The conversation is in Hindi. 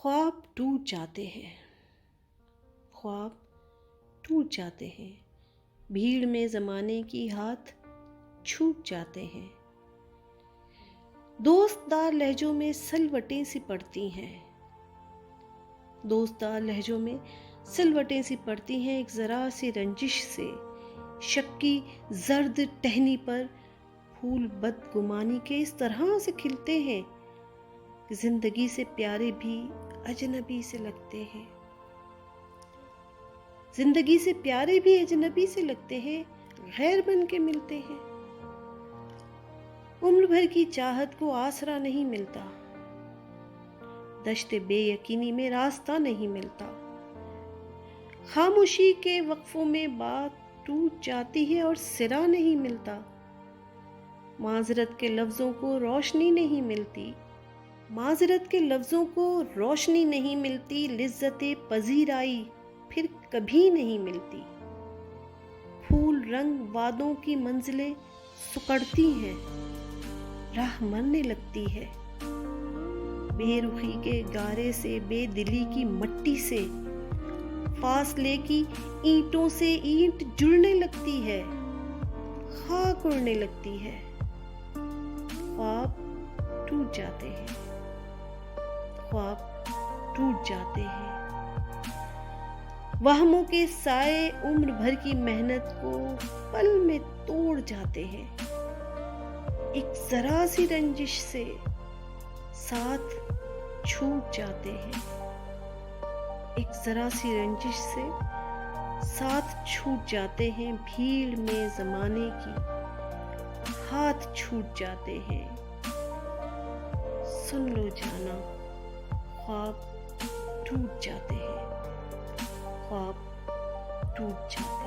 ख्वाब टूट जाते हैं, ख्वाब टूट जाते हैं, भीड़ में ज़माने की हाथ छूट जाते हैं। दोस्तदार लहजों में सिलवटें सी पड़ती हैं, दोस्तदार लहजों में सिलवटें सी पड़ती हैं। एक ज़रा सी रंजिश से शक की जर्द टहनी पर फूल बदगुमानी के इस तरह से खिलते हैं कि जिंदगी से प्यारे भी अजनबी से लगते हैं, जिंदगी से प्यारे भी अजनबी से लगते हैं, गैर बन के मिलते हैं। उम्र भर की चाहत को आसरा नहीं मिलता, दश्ते बेयकीनी में रास्ता नहीं मिलता। खामोशी के वक्फों में बात टूट जाती है और सिरा नहीं मिलता। माजरत के लफ्ज़ों को रोशनी नहीं मिलती, माजरत के लफ्ज़ों को रोशनी नहीं मिलती। लिज्जते पजीराई फिर कभी नहीं मिलती। फूल रंग वादों की मंजिलें सुकड़ती हैं, राह मरने लगती है। बेरुखी के गारे से, बेदिली की मट्टी से, फासले की ईंटों से ईंट जुड़ने लगती है, खाक उड़ने लगती है। ख्वाब टूट जाते हैं, ख्वाब टूट जाते हैं। वहमों के साए उम्र भर की मेहनत को पल में तोड़ जाते हैं। एक जरा सी रंजिश से साथ छूट जाते हैं, एक जरा सी रंजिश से साथ छूट जाते हैं। भीड़ में ज़माने की हाथ छूट जाते हैं। सुन लो जाना, ख्वाब टूट जाते हैं, ख्वाब टूट जाते हैं।